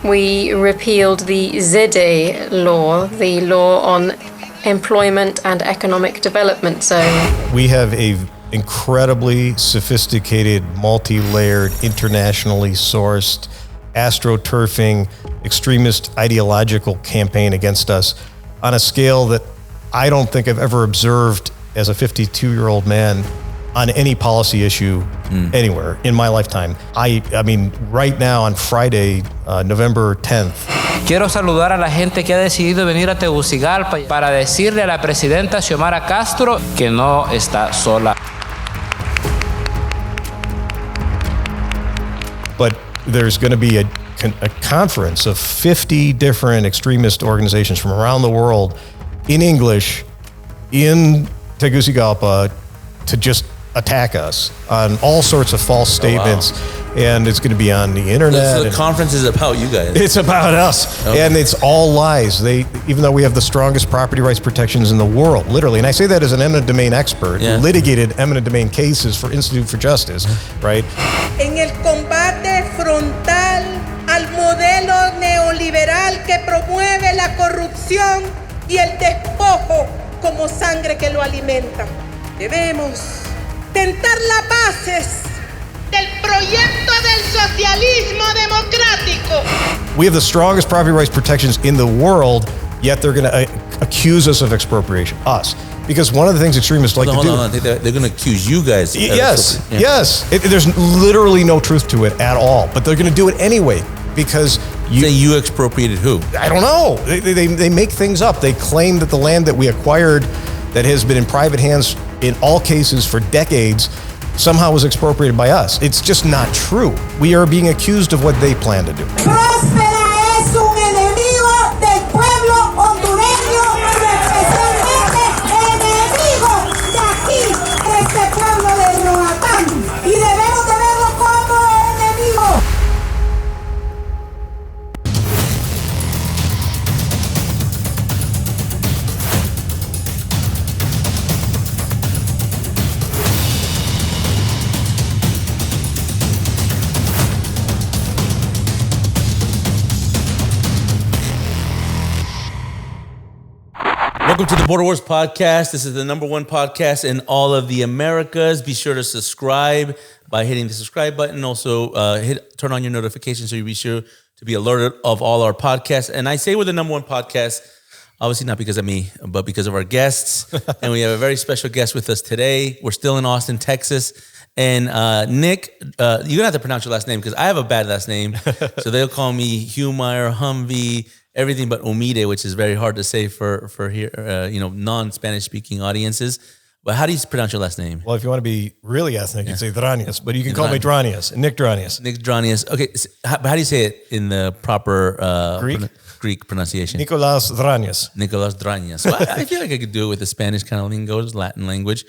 we repealed the ZEDE law, the law on employment and economic development zone. We have a incredibly sophisticated, multi-layered, internationally sourced, astroturfing, extremist ideological campaign against us on a scale that I don't think I've ever observed as a 52-year-old man on any policy issue anywhere in my lifetime. I mean, right now on Friday, November 10th. Quiero saludar a la gente que ha decidido venir a Tegucigalpa para decirle a la presidenta Xiomara Castro que no está sola. But there's going to be a conference of 50 different extremist organizations from around the world in English in Tegucigalpa to just attack us on all sorts of false statements. Oh, wow. And it's going to be on the internet. So the conference is about you guys. It's about us. Okay. And it's all lies. Even though we have the strongest property rights protections in the world, literally. And I say that as an eminent domain expert who litigated eminent domain cases for Institute for Justice, right? En el combate frontal al modelo neoliberal que promueve la corrupción y el despojo como sangre que lo alimenta. Debemos tentar las bases del proyecto del socialismo democrático. We have the strongest property rights protections in the world, yet they're going to accuse us of expropriation. Us. Because one of the things extremists like to do... Hold on. They're going to accuse you guys. Yes. There's literally no truth to it at all. But they're going to do it anyway. Because you expropriated who? I don't know. They make things up. They claim that the land that we acquired that has been in private hands in all cases for decades somehow was expropriated by us. It's just not true. We are being accused of what they plan to do. Próspera es un enemigo del pueblo hondureño, especialmente enemigo de aquí, de este pueblo de Roatán. Y debemos de verlo como enemigo. Welcome to the Border Wars Podcast. This is the #1 podcast in all of the Americas. Be sure to subscribe by hitting the subscribe button. Also, turn on your notifications so you'll be sure to be alerted of all our podcasts. And I say we're the #1 podcast, obviously not because of me, but because of our guests. And we have a very special guest with us today. We're still in Austin, Texas. And Nick, you're going to have to pronounce your last name because I have a bad last name. So they'll call me Xiomara, Humvee, everything but Omide, which is very hard to say for here, non-Spanish speaking audiences. But how do you pronounce your last name? Well, if you want to be really ethnic, you'd say Dranias, but you can call me Dranias, Nick Dranias. Nick Dranias. Okay, so how do you say it in the proper Greek pronunciation? Nicolas Dranias. Nicolas Dranias. So I feel like I could do it with the Spanish kind of lingo, Latin language.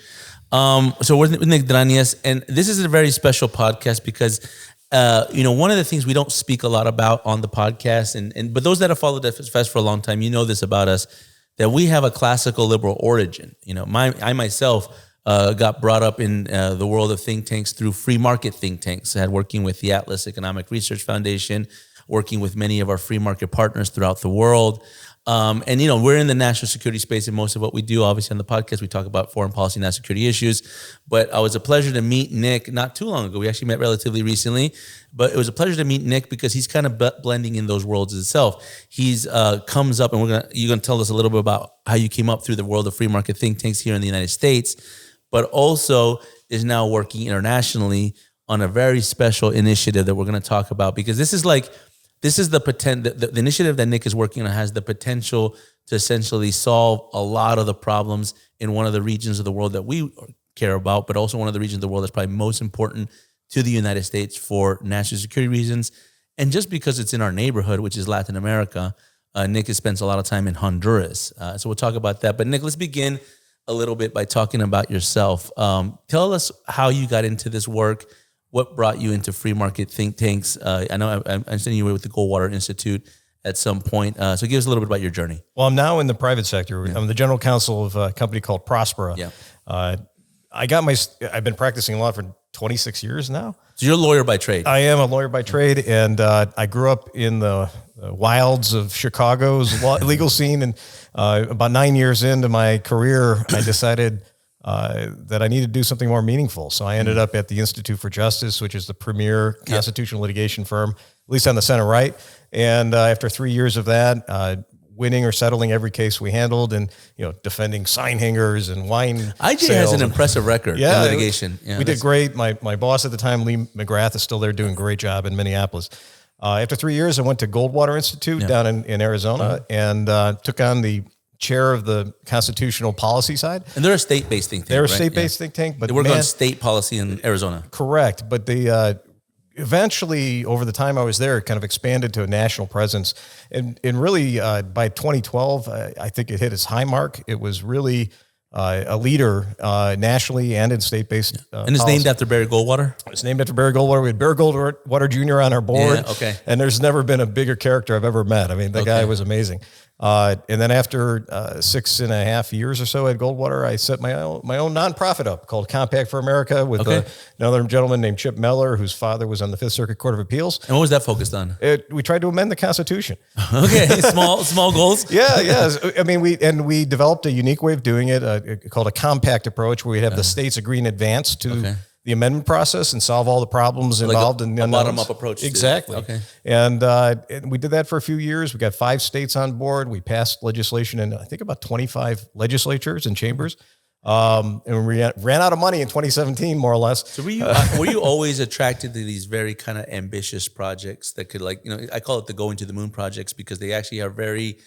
So we're with Nick Dranias, and this is a very special podcast because one of the things we don't speak a lot about on the podcast, but those that have followed FS for a long time, you know this about us, that we have a classical liberal origin. I myself got brought up in the world of think tanks through free market think tanks. I had working with the Atlas Economic Research Foundation, working with many of our free market partners throughout the world. We're in the national security space in most of what we do. Obviously, on the podcast, we talk about foreign policy and national security issues. But it was a pleasure to meet Nick not too long ago. We actually met relatively recently. But it was a pleasure to meet Nick because he's kind of blending in those worlds itself. He's comes up, and you're gonna tell us a little bit about how you came up through the world of free market think tanks here in the United States, but also is now working internationally on a very special initiative that we're going to talk about because this is the initiative that Nick is working on has the potential to essentially solve a lot of the problems in one of the regions of the world that we care about, but also one of the regions of the world that's probably most important to the United States for national security reasons. And just because it's in our neighborhood, which is Latin America, Nick has spent a lot of time in Honduras. So we'll talk about that. But Nick, let's begin a little bit by talking about yourself. Tell us how you got into this work. What brought you into free market think tanks? I know I'm sending you with the Goldwater Institute at some point. So give us a little bit about your journey. Well, I'm now in the private sector. Yeah. I'm the general counsel of a company called Prospera. Yeah. I've been practicing law for 26 years now. So you're a lawyer by trade. I am a lawyer by trade, and I grew up in the wilds of Chicago's legal scene. And about 9 years into my career, I decided that I needed to do something more meaningful. So I ended up at the Institute for Justice, which is the premier constitutional litigation firm, at least on the center right. And after 3 years of that, winning or settling every case we handled, and defending sign hangers and wine. IJ has an impressive record in litigation. We did great. My boss at the time, Lee McGrath, is still there doing a great job in Minneapolis. After 3 years, I went to Goldwater Institute down in Arizona and took on the chair of the constitutional policy side. And they're a state-based think tank. They're a state-based think tank, but they work on state policy in Arizona. Correct, but they eventually, over the time I was there, kind of expanded to a national presence. And really, by 2012, I think it hit its high mark. It was really a leader nationally and in state-based And it's named after Barry Goldwater? It's named after Barry Goldwater. We had Barry Goldwater Jr. on our board. Yeah, okay. And there's never been a bigger character I've ever met. I mean, the guy was amazing. And then after 6.5 years or so at Goldwater, I set my own nonprofit up called Compact for America with another gentleman named Chip Meller, whose father was on the Fifth Circuit Court of Appeals. And what was that focused on? We tried to amend the Constitution. Okay, small goals. Yeah. I mean, we developed a unique way of doing it called a compact approach, where we have the states agree in advance to the amendment process and solve all the problems involved in the bottom-up approach. Exactly. Okay. And we did that for a few years. We got 5 states on board. We passed legislation in, I think, about 25 legislatures and chambers. And we ran out of money in 2017, more or less. So were you always attracted to these very kind of ambitious projects that could, like, I call it the going to the moon projects, because they actually are very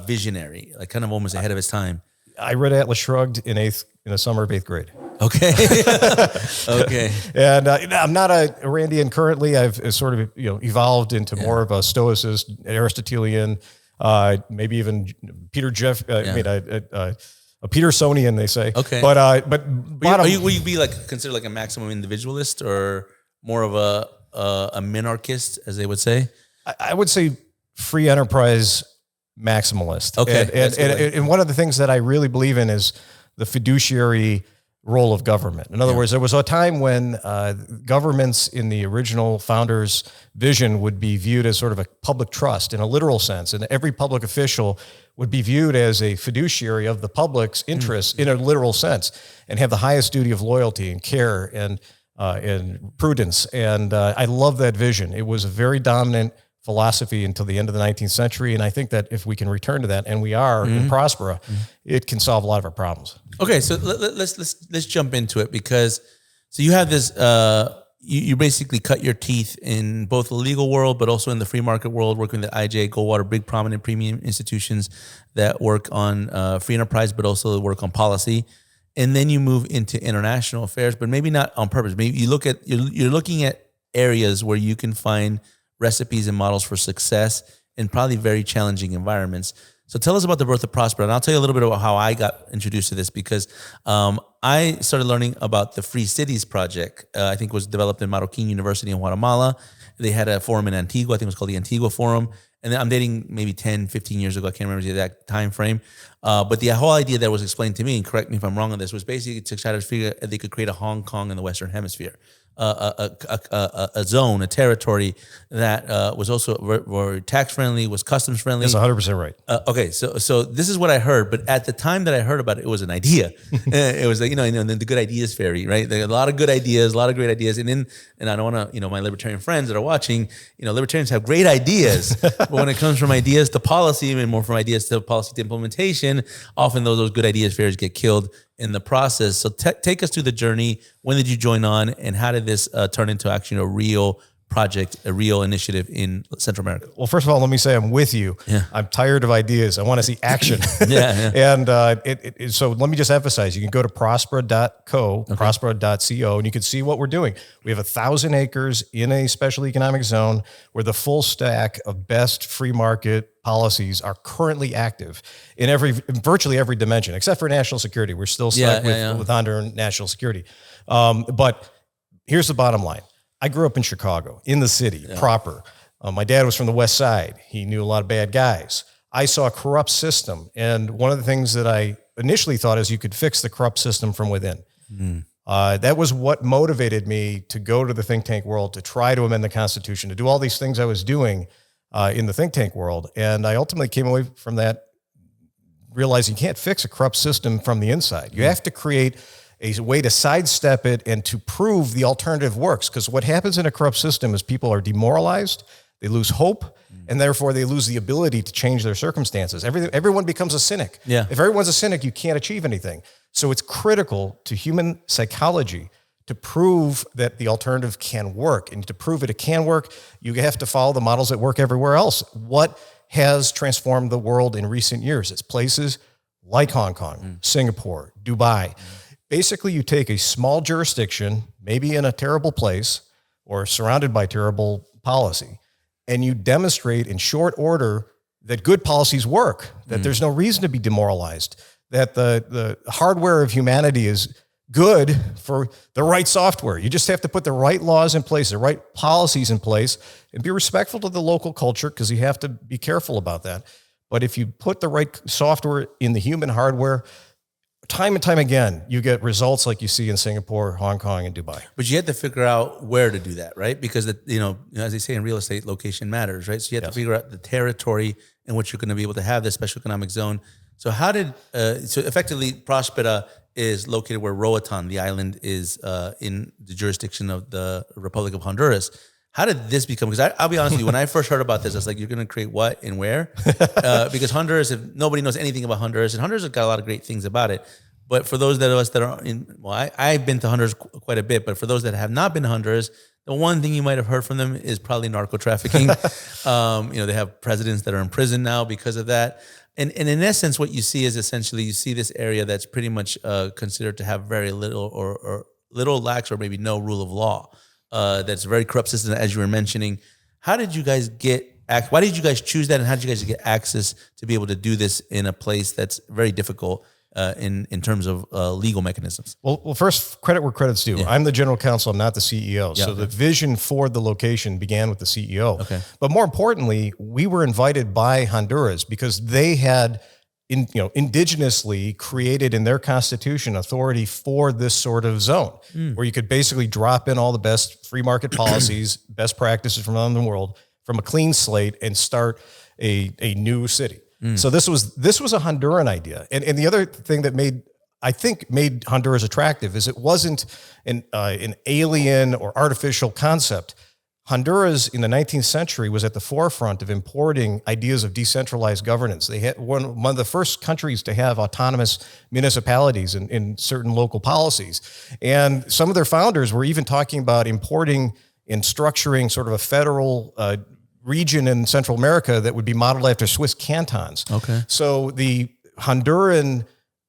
visionary, like kind of almost ahead of its time. I read Atlas Shrugged in the summer of 8th grade. Okay. Okay. And I'm not a Randian currently. I've sort of evolved into more of a Stoicist, Aristotelian, maybe even Peter a Petersonian, they say. Okay. But will you be considered like a maximum individualist, or more of a minarchist, as they would say? I would say free enterprise maximalist. Okay. And one of the things that I really believe in is the fiduciary role of government. In other words, there was a time when governments in the original founders' vision would be viewed as sort of a public trust in a literal sense, and every public official would be viewed as a fiduciary of the public's interests in a literal sense, and have the highest duty of loyalty and care and prudence. And I love that vision. It was a very dominant philosophy until the end of the 19th century. And I think that if we can return to that, and we are in Prospera, it can solve a lot of our problems. Okay, so let's jump into it, because you have this, you basically cut your teeth in both the legal world, but also in the free market world, working with the IJ, Goldwater, big prominent premium institutions that work on free enterprise, but also work on policy. And then you move into international affairs, but maybe not on purpose. Maybe you're looking at areas where you can find recipes and models for success in probably very challenging environments. So tell us about the birth of Prospera, and I'll tell you a little bit about how I got introduced to this, because I started learning about the Free Cities Project. I think it was developed in Marroquín University in Guatemala. They had a forum in Antigua. I think it was called the Antigua Forum. And then I'm dating maybe 10, 15 years ago. I can't remember the exact time frame. But the whole idea that was explained to me, and correct me if I'm wrong on this, was basically to try to figure out if they could create a Hong Kong in the Western Hemisphere. A zone, a territory that was also very tax friendly, was customs friendly. That's 100% right. Okay, so this is what I heard, but at the time that I heard about it, it was an idea. It was like the good ideas fairy, right? There are a lot of good ideas, a lot of great ideas, and I don't want to my libertarian friends that are watching, libertarians have great ideas, but when it comes from ideas to policy, and more from ideas to policy to implementation, often those good ideas fairies get killed in the process. So take us through the journey. When did you join on, and how did this turn into actually a real project, a real initiative in Central America? Well, first of all, let me say I'm with you. Yeah. I'm tired of ideas. I want to see action. Yeah. And so let me just emphasize, you can go to prospera.co, prospera.co, and you can see what we're doing. We have 1,000 acres in a special economic zone where the full stack of best free market policies are currently active in virtually every dimension, except for national security. We're still stuck with Honduran national security. But here's the bottom line. I grew up in Chicago, in the city, proper. My dad was from the West Side. He knew a lot of bad guys. I saw a corrupt system. And one of the things that I initially thought is you could fix the corrupt system from within. That was what motivated me to go to the think tank world, to try to amend the Constitution, to do all these things I was doing. in the think tank world. And I ultimately came away from that realizing you can't fix a corrupt system from the inside. You have to create a way to sidestep it and to prove the alternative works. Because what happens in a corrupt system is people are demoralized, they lose hope, and therefore they lose the ability to change their circumstances. Everyone becomes a cynic. Yeah. If everyone's a cynic, you can't achieve anything. So it's critical to human psychology to prove that the alternative can work. And to prove it can work, you have to follow the models that work everywhere else. What has transformed the world in recent years? It's places like Hong Kong, Singapore, Dubai. Basically, you take a small jurisdiction, maybe in a terrible place or surrounded by terrible policy, and you demonstrate in short order that good policies work, that there's no reason to be demoralized, that the hardware of humanity is good for the right software. You just have to put the right laws in place, the right policies in place, and be respectful to the local culture, because you have to be careful about that. But if you put the right software in the human hardware, time and time again, you get results like you see in Singapore, Hong Kong, and Dubai. But you have to figure out where to do that, right? Because, as they say in real estate, location matters, right? So you have to figure out the territory in which you're going to be able to have this special economic zone. So how did, so effectively Próspera is located where Roatan, the island, is in the jurisdiction of the Republic of Honduras. How did this become? Because I'll be honest with you, when I first heard about this, I was like, you're going to create what and where? Because Honduras, if nobody knows anything about Honduras, and Honduras has got a lot of great things about it. But for those of us that are in, I've been to Honduras quite a bit, but for those that have not been to Honduras, the one thing you might have heard from them is probably narco trafficking. They have presidents that are in prison now because of that. And in essence, what you see is essentially you see this area that's pretty much considered to have very little or little lax or maybe no rule of law. That's a very corrupt system, as you were mentioning. How did you guys why did you guys choose that, and how did you guys get access to be able to do this in a place that's very difficult in terms of legal mechanisms? Well, first, credit where credit's due. Yeah. I'm the general counsel. I'm not the CEO. So the vision for the location began with the CEO. Okay. But more importantly, we were invited by Honduras because they had indigenously created in their constitution authority for this sort of zone where you could basically drop in all the best free market policies, best practices from around the world from a clean slate and start a new city. So this was a Honduran idea. And the other thing that made Honduras attractive is it wasn't an alien or artificial concept. Honduras in the 19th century was at the forefront of importing ideas of decentralized governance. They had one of the first countries to have autonomous municipalities in certain local policies. And some of their founders were even talking about importing and structuring sort of a federal region in Central America that would be modeled after Swiss cantons. Okay. So the Honduran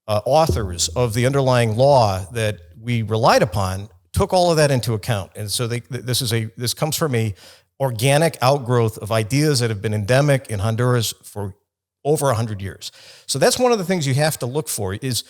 authors of the underlying law that we relied upon took all of that into account. And so this comes from a organic outgrowth of ideas that have been endemic in Honduras for over 100 years. So that's one of the things you have to look for is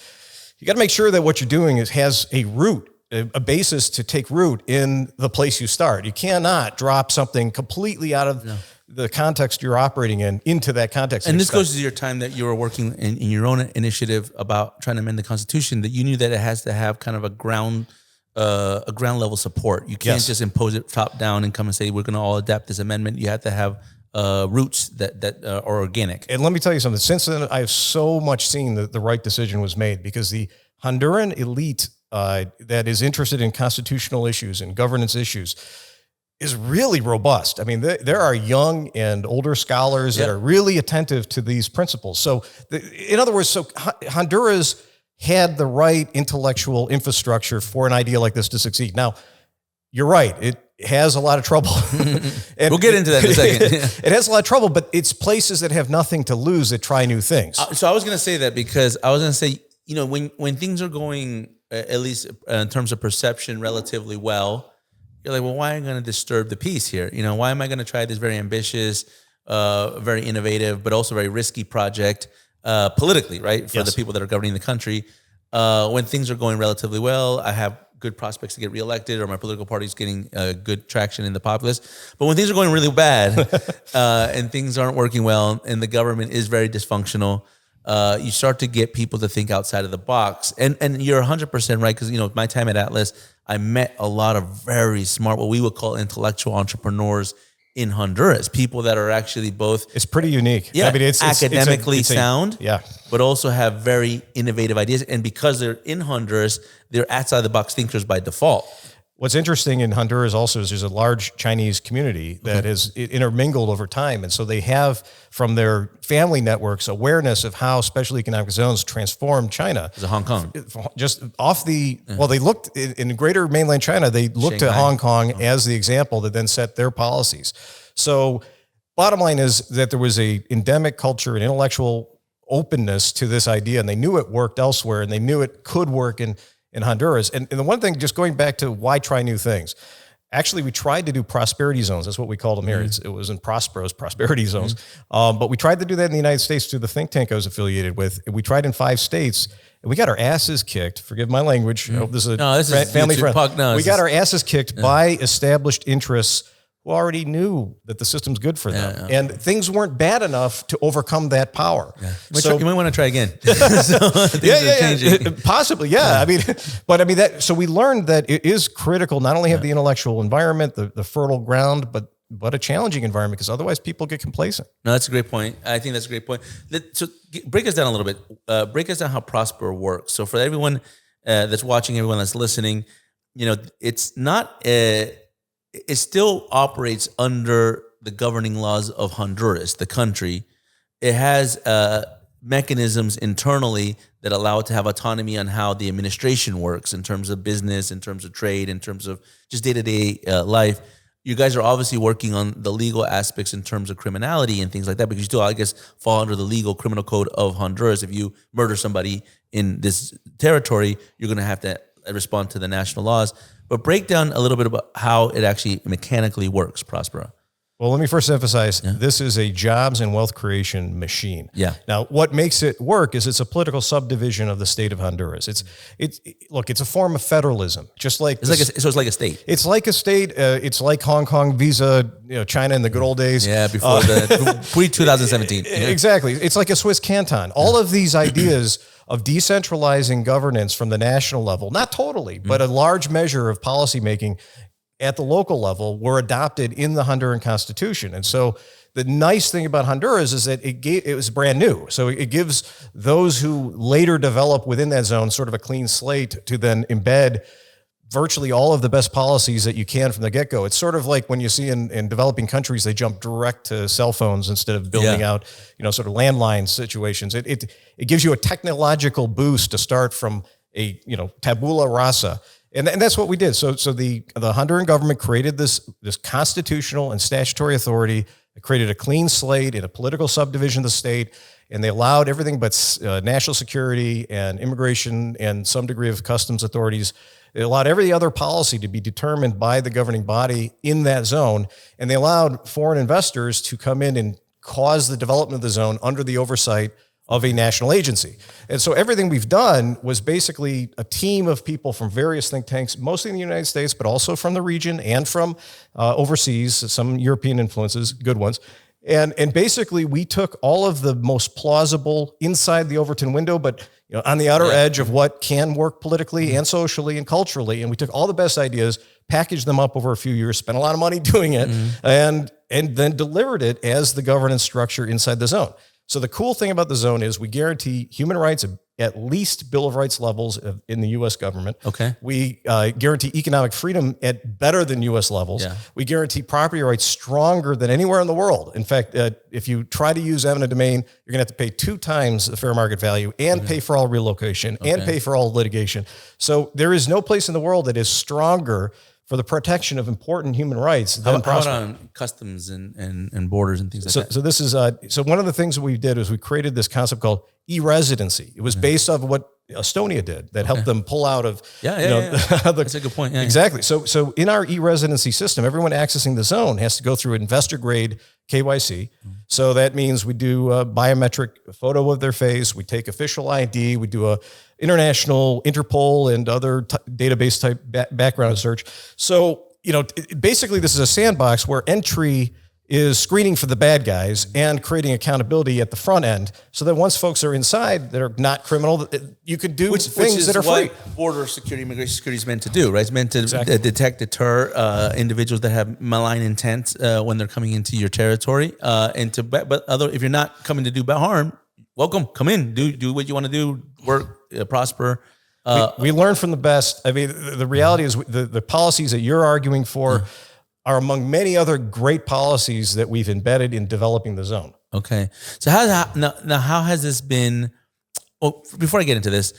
you got to make sure that what you're doing has a root, a basis to take root in the place you start. You cannot drop something completely out of the context you're operating in into that context. And this goes to your time that you were working in your own initiative about trying to amend the Constitution, that you knew that it has to have kind of a ground level support. You can't just impose it top down and come and say, we're going to all adapt this amendment. You have to have roots that are organic. And let me tell you something. Since then, I've so much seen that the right decision was made because the Honduran elite that is interested in constitutional issues and governance issues is really robust. I mean, there are young and older scholars that are really attentive to these principles. So, in other words, Honduras had the right intellectual infrastructure for an idea like this to succeed. Now, you're right. It has a lot of trouble. And we'll get into that in a second. It has a lot of trouble, but it's places that have nothing to lose that try new things. So I was going to say that because I was going to say, when things are going, at least in terms of perception, relatively well, you're like, well, why am I going to disturb the peace here? Why am I going to try this very ambitious, very innovative, but also very risky project politically, right? For the people that are governing the country. When things are going relatively well, I have good prospects to get reelected, or my political party is getting good traction in the populace. But when things are going really bad and things aren't working well and the government is very dysfunctional, you start to get people to think outside of the box. And you're 100% right, because my time at Atlas, I met a lot of very smart, what we would call intellectual entrepreneurs in Honduras. People that are actually both It's pretty unique. Yeah, I mean, it's academically sound, yeah, but also have very innovative ideas. And because they're in Honduras, they're outside the box thinkers by default. What's interesting in Honduras also is there's a large Chinese community that has intermingled over time. And so they have, from their family networks, awareness of how special economic zones transformed China. It's Hong Kong. Just off the, well, they looked in greater mainland China, they looked to Hong Kong as the example that then set their policies. So bottom line is that there was a endemic culture and intellectual openness to this idea, and they knew it worked elsewhere, and they knew it could work in Honduras. And the one thing, just going back to why try new things, actually we tried to do prosperity zones. That's what we called them here. It was in Prospero's prosperity zones. But we tried to do that in the United States through the think tank I was affiliated with. And we tried in 5 states, and we got our asses kicked. Forgive my language. I hope this is a family friend. We got our asses kicked by established interests who already knew that the system's good for them. And things weren't bad enough to overcome that power. So you might want to try again. Possibly, yeah. So we learned that it is critical not only have the intellectual environment, the fertile ground, but a challenging environment, because otherwise people get complacent. No, that's a great point. I think that's a great point. So break us down a little bit. Break us down how Prospera works. So for everyone that's watching, everyone that's listening, it's not it still operates under the governing laws of Honduras, the country. It has mechanisms internally that allow it to have autonomy on how the administration works in terms of business, in terms of trade, in terms of just day-to-day life. You guys are obviously working on the legal aspects in terms of criminality and things like that, because you still, I guess, fall under the legal criminal code of Honduras. If you murder somebody in this territory, you're going to have to respond to the national laws. But break down a little bit about how it actually mechanically works, Prospera. Well, let me first emphasize, this is a jobs and wealth creation machine. Yeah. Now, what makes it work is it's a political subdivision of the state of Honduras. It's a form of federalism, just like it's like a state. It's like a state. It's like Hong Kong, Visa, China in the good old days. Yeah, before pre-2017. Exactly. It's like a Swiss canton. All of these ideas of decentralizing governance from the national level, not totally, but a large measure of policymaking at the local level were adopted in the Honduran Constitution. And so the nice thing about Honduras is that it was brand new. So it gives those who later develop within that zone sort of a clean slate to then embed virtually all of the best policies that you can from the get-go. It's sort of like when you see in developing countries, they jump direct to cell phones instead of building out, sort of landline situations. It gives you a technological boost to start from a, tabula rasa. And that's what we did. So the Honduran government created this constitutional and statutory authority. It created a clean slate in a political subdivision of the state, and they allowed everything but national security and immigration and some degree of customs authorities. It allowed every other policy to be determined by the governing body in that zone, and they allowed foreign investors to come in and cause the development of the zone under the oversight of a national agency. And so everything we've done was basically a team of people from various think tanks, mostly in the United States, but also from the region and from overseas, some European influences, good ones. And basically we took all of the most plausible inside the Overton window, but on the outer edge of what can work politically and socially and culturally. And we took all the best ideas, packaged them up over a few years, spent a lot of money doing it, and then delivered it as the governance structure inside the zone. So the cool thing about the zone is we guarantee human rights at least Bill of Rights levels in the U.S. government. Okay. We guarantee economic freedom at better than U.S. levels. Yeah. We guarantee property rights stronger than anywhere in the world. In fact, if you try to use eminent domain, you're going to have to pay 2 times the fair market value and pay for all relocation and pay for all litigation. So there is no place in the world that is stronger for the protection of important human rights than How about on customs and borders and things like that? So this is so one of the things that we did is we created this concept called e-residency. It was based off of what Estonia did that helped them pull out of That's a good point. Yeah, exactly. So in our e-residency system, everyone accessing the zone has to go through investor grade KYC. So that means we do a biometric photo of their face. We take official ID. We do a international Interpol and other database type background search. So, basically this is a sandbox where entry is screening for the bad guys and creating accountability at the front end, so that once folks are inside that are not criminal, you could do things that are free. Border security, immigration security is meant to do, right? It's meant to detect, deter individuals that have malign intent when they're coming into your territory. If you're not coming to do harm, welcome, come in, do what you want to do, work, prosper. We learn from the best. I mean, the reality is the policies that you're arguing for are among many other great policies that we've embedded in developing the zone. Okay. So how has this been, well, before I get into this,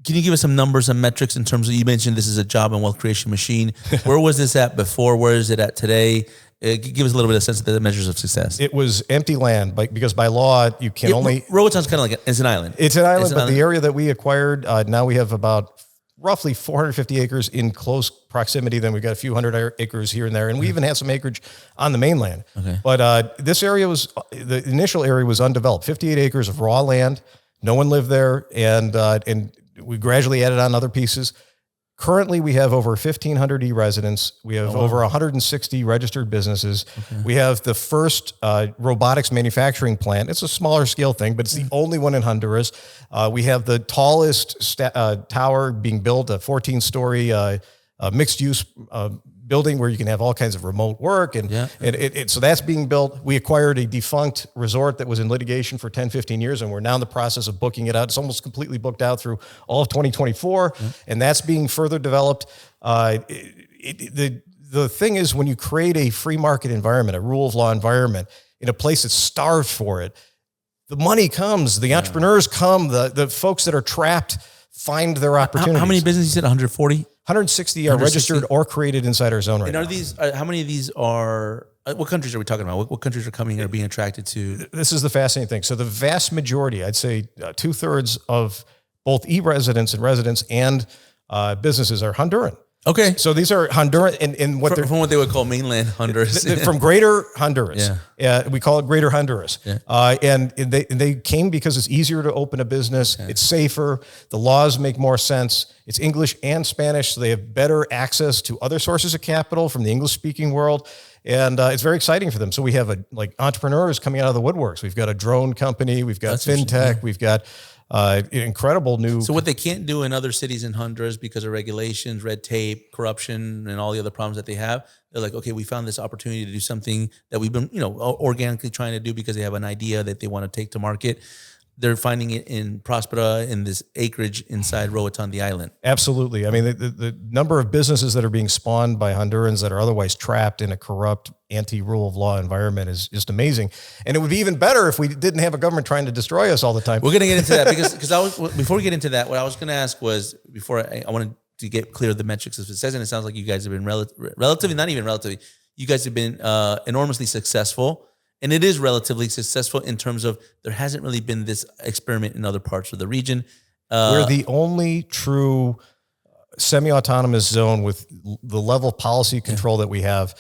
can you give us some numbers and metrics in terms of, you mentioned this is a job and wealth creation machine. Where was this at before? Where is it at today? Give us a little bit of sense of the measures of success. It was empty land, because by law, you can only... Roatan's kind of like, it's an island. It's an island, but the area that we acquired, now we have about roughly 450 acres in close proximity. Then we've got a few hundred acres here and there. And we even had some acreage on the mainland. Okay. But this area the initial area was undeveloped, 58 acres of raw land. No one lived there. And we gradually added on other pieces. Currently, we have over 1,500 e-residents. We have over 160 registered businesses. Okay. We have the first robotics manufacturing plant. It's a smaller scale thing, but it's the only one in Honduras. We have the tallest tower being built, a 14-story mixed-use building where you can have all kinds of remote work. So that's being built. We acquired a defunct resort that was in litigation for 10, 15 years, and we're now in the process of booking it out. It's almost completely booked out through all of 2024, and that's being further developed. The thing is, when you create a free market environment, a rule of law environment, in a place that's starved for it, the money comes, the entrepreneurs come, the folks that are trapped find their opportunities. How many businesses? You said 140? 160 are registered or created inside our zone right now. And are these? How many of these are? What countries are we talking about? What countries are coming here, being attracted to? This is the fascinating thing. So the vast majority, I'd say 2/3 of both e-residents and residents and businesses are Honduran. Okay. So these are Honduran and what from what they would call mainland Honduras. From Greater Honduras. Yeah. We call it Greater Honduras. Yeah. And they came because it's easier to open a business. Okay. It's safer. The laws make more sense. It's English and Spanish, so they have better access to other sources of capital from the English-speaking world. And it's very exciting for them. So we have entrepreneurs coming out of the woodworks. We've got a drone company. We've got fintech. We've got incredible new. So what they can't do in other cities in Honduras because of regulations, red tape, corruption, and all the other problems that they have, they're like, okay, we found this opportunity to do something that we've been, organically trying to do because they have an idea that they want to take to market. They're finding it in Prospera, in this acreage inside Roatan, the island. Absolutely. I mean, the number of businesses that are being spawned by Hondurans that are otherwise trapped in a corrupt, anti-rule of law environment is just amazing. And it would be even better if we didn't have a government trying to destroy us all the time. We're going to get into that because before we get into that, what I was going to ask was, before I wanted to get clear of the metrics as it says, and it sounds like you guys have been relatively, not even relatively, you guys have been enormously successful. And it is relatively successful in terms of there hasn't really been this experiment in other parts of the region. We're the only true semi-autonomous zone with the level of policy control that we have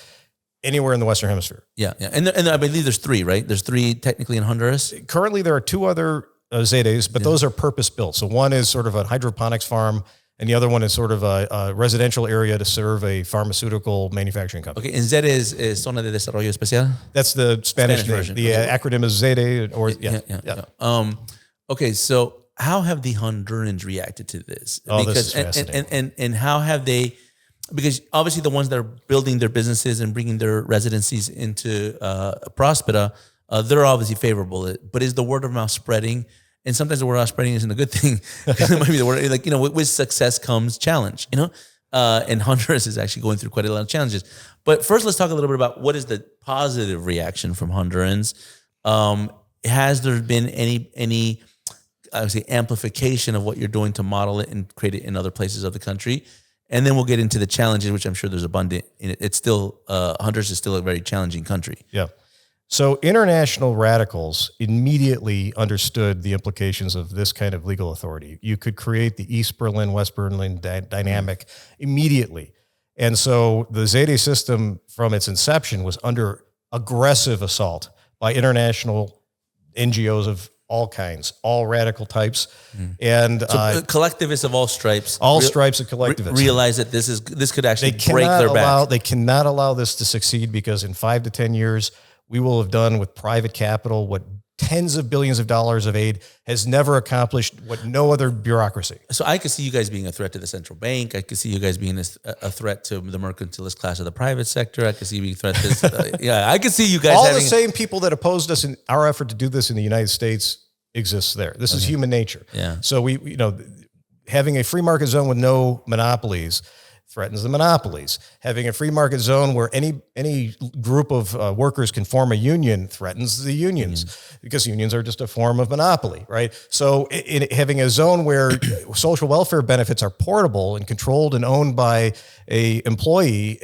anywhere in the Western Hemisphere. Yeah. And I believe there's 3, right? There's 3 technically in Honduras. Currently, there are 2 other ZEDEs, but those are purpose-built. So one is sort of a hydroponics farm, and the other one is sort of a residential area to serve a pharmaceutical manufacturing company. Okay, and ZEDE is Zona de Desarrollo Especial? That's the Spanish name. Version. The acronym is ZEDE. Okay, so how have the Hondurans reacted to this? This is fascinating. And how have they, because obviously the ones that are building their businesses and bringing their residencies into Prospera, they're obviously favorable. But is the word of mouth spreading? And sometimes the word of mouth spreading isn't a good thing because it might be the word, with success comes challenge, and Honduras is actually going through quite a lot of challenges. But first, let's talk a little bit about what is the positive reaction from Hondurans. Has there been any I would say, amplification of what you're doing to model it and create it in other places of the country? And then we'll get into the challenges, which I'm sure there's abundant in it. It's still, Honduras is still a very challenging country. Yeah. So international radicals immediately understood the implications of this kind of legal authority. You could create the East Berlin, West Berlin dynamic immediately. And so the ZEDE system from its inception was under aggressive assault by international NGOs of all kinds, all radical types. And so collectivists of all stripes. All stripes of collectivists. Realize that this could actually break their back. They cannot allow this to succeed because in 5 to 10 years, we will have done with private capital what tens of billions of dollars of aid has never accomplished, what no other bureaucracy. So I could see you guys being a threat to the central bank. I could see you guys being a threat to the mercantilist class of the private sector. I could see you being a threat to this. I could see you guys all the same people that opposed us in our effort to do this in the United States exists there. This is human nature. Yeah. So having a free market zone with no monopolies threatens the monopolies. Having a free market zone where any group of workers can form a union threatens the unions, because unions are just a form of monopoly, right? So having a zone where social welfare benefits are portable and controlled and owned by a employee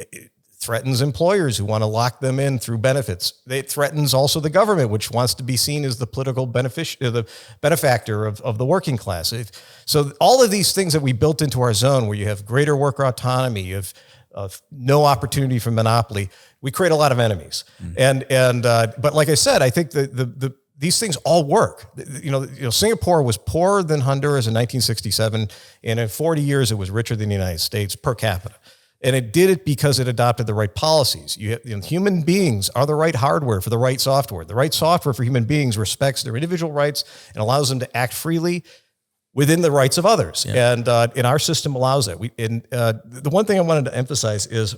threatens employers who want to lock them in through benefits. It threatens also the government, which wants to be seen as the political benefactor of the working class. So all of these things that we built into our zone, where you have greater worker autonomy, you have no opportunity for monopoly, we create a lot of enemies. But like I said, I think these things all work. Singapore was poorer than Honduras in 1967, and in 40 years, it was richer than the United States per capita. And it did it because it adopted the right policies. Human beings are the right hardware for the right software. The right software for human beings respects their individual rights and allows them to act freely within the rights of others. Yeah. And our system allows that. The one thing I wanted to emphasize is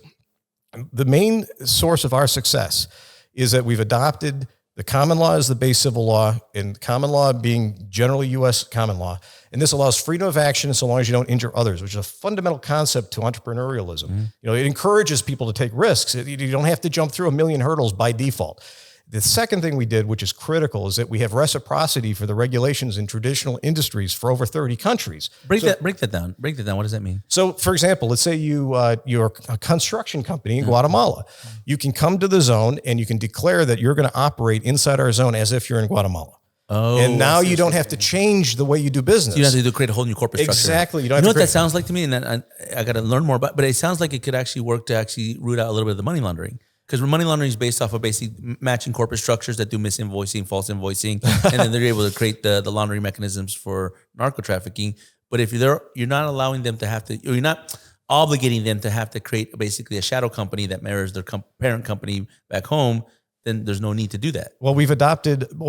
the main source of our success is that we've adopted the common law as the base civil law, and common law being generally U.S. common law. And this allows freedom of action so long as you don't injure others, which is a fundamental concept to entrepreneurialism. It encourages people to take risks. You don't have to jump through a million hurdles by default. The second thing we did, which is critical, is that we have reciprocity for the regulations in traditional industries for over 30 countries. Break that down. What does that mean? So, for example, let's say you're a construction company in Guatemala. You can come to the zone and you can declare that you're going to operate inside our zone as if you're in Guatemala. Oh, and now you don't have to change the way you do business. So you don't have to create a whole new corporate structure. Exactly. You know what that sounds like to me? And I got to learn more about, but it sounds like it could actually work to actually root out a little bit of the money laundering. Because money laundering is based off of basically matching corporate structures that do misinvoicing, false invoicing, and then they're able to create the laundering mechanisms for narco trafficking. But if you're not allowing them to have to, or you're not obligating them to have to create basically a shadow company that mirrors their parent company back home, then there's no need to do that. Well,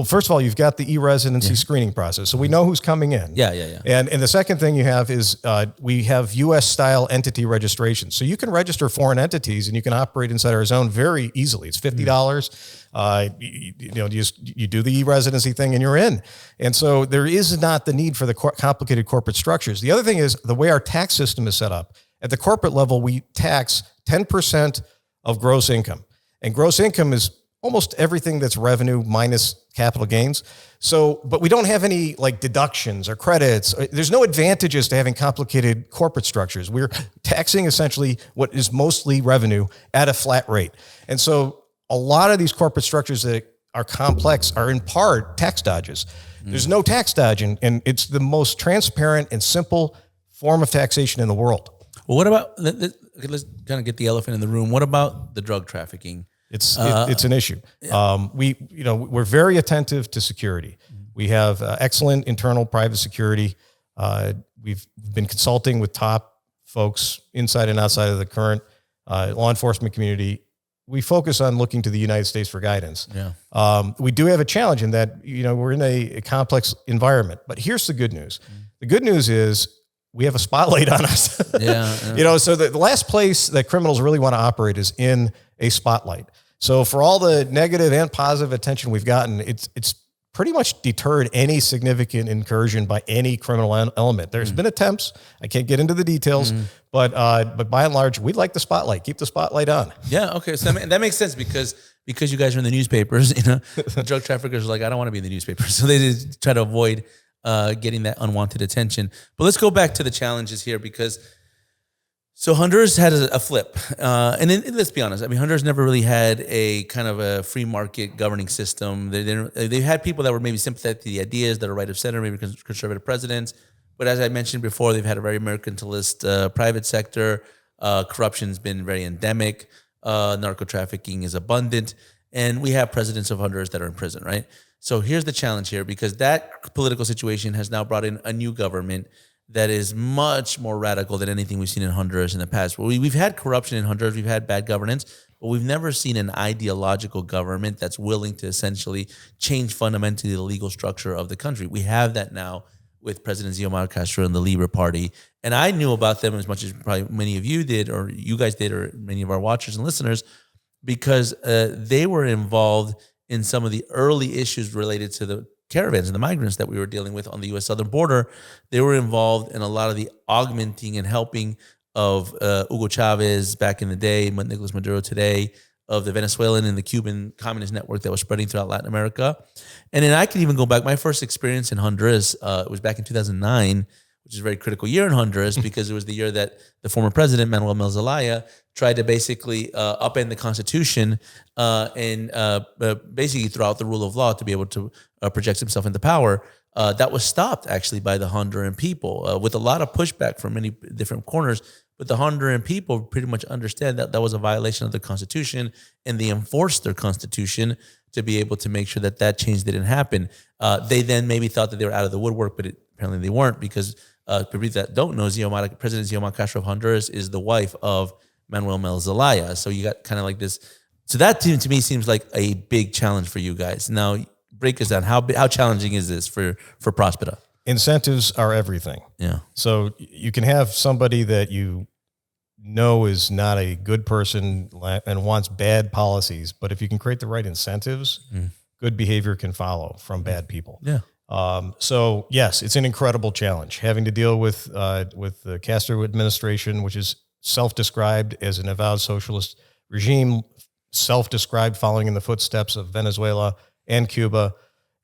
first of all, you've got the e-residency screening process. So we know who's coming in. Yeah. And the second thing you have is we have U.S. style entity registration. So you can register foreign entities and you can operate inside our zone very easily. It's $50. You do the e-residency thing and you're in. And so there is not the need for the complicated corporate structures. The other thing is the way our tax system is set up. At the corporate level, we tax 10% of gross income. And gross income is almost everything that's revenue minus capital gains. So, but we don't have any like deductions or credits. There's no advantages to having complicated corporate structures. We're taxing essentially what is mostly revenue at a flat rate. And so a lot of these corporate structures that are complex are in part tax dodges. There's no tax dodge, and it's the most transparent and simple form of taxation in the world. Well, what about, let's kind of get the elephant in the room. What about the drug trafficking? It's an issue. Yeah. We're very attentive to security. We have excellent internal private security. We've been consulting with top folks inside and outside of the current law enforcement community. We focus on looking to the United States for guidance. Yeah. We do have a challenge in that we're in a complex environment. But here's the good news. The good news is we have a spotlight on us. So the last place that criminals really want to operate is in a spotlight. So for all the negative and positive attention we've gotten, it's pretty much deterred any significant incursion by any criminal element. There's been attempts. I can't get into the details, but by and large, we'd like the spotlight. Keep the spotlight on. Yeah. Okay. So that makes sense because you guys are in the newspapers. The drug traffickers are like, I don't want to be in the newspapers, so they just try to avoid getting that unwanted attention. But let's go back to the challenges here because. So Honduras had a flip. And then let's be honest. I mean, Honduras never really had a kind of a free market governing system. They had people that were maybe sympathetic to the ideas that are right of center, maybe conservative presidents. But as I mentioned before, they've had a very mercantilist private sector. Corruption's been very endemic. Narco trafficking is abundant. And we have presidents of Honduras that are in prison, right? So here's the challenge here, because that political situation has now brought in a new government that is much more radical than anything we've seen in Honduras in the past. We've had corruption in Honduras, we've had bad governance, but we've never seen an ideological government that's willing to essentially change fundamentally the legal structure of the country. We have that now with President Xiomara Castro and the Libre Party. And I knew about them as much as probably many of you did, or you guys did, or many of our watchers and listeners, because they were involved in some of the early issues related to the caravans and the migrants that we were dealing with on the U.S. southern border. They were involved in a lot of the augmenting and helping of Hugo Chavez back in the day, Nicolas Maduro today, of the Venezuelan and the Cuban communist network that was spreading throughout Latin America. And then I can even go back. My first experience in Honduras, it was back in 2009, which is a very critical year in Honduras because it was the year that the former president, Manuel Zelaya, tried to basically upend the constitution and basically throw out the rule of law to be able to project himself into power. That was stopped actually by the Honduran people with a lot of pushback from many different corners. But the Honduran people pretty much understand that that was a violation of the constitution, and they enforced their constitution to be able to make sure that that change didn't happen. They then maybe thought that they were out of the woodwork, but apparently they weren't, because people that don't know, President Xiomara Castro of Honduras is the wife of Manuel Zelaya. So you got kind of like this. So that to me seems like a big challenge for you guys. Now, break us down. How challenging is this for Prospera? Incentives are everything. Yeah. So you can have somebody that you know is not a good person and wants bad policies, but if you can create the right incentives, good behavior can follow from bad people. Yeah. So yes, it's an incredible challenge having to deal with the Castro administration, which is self-described as an avowed socialist regime, self-described following in the footsteps of Venezuela and Cuba,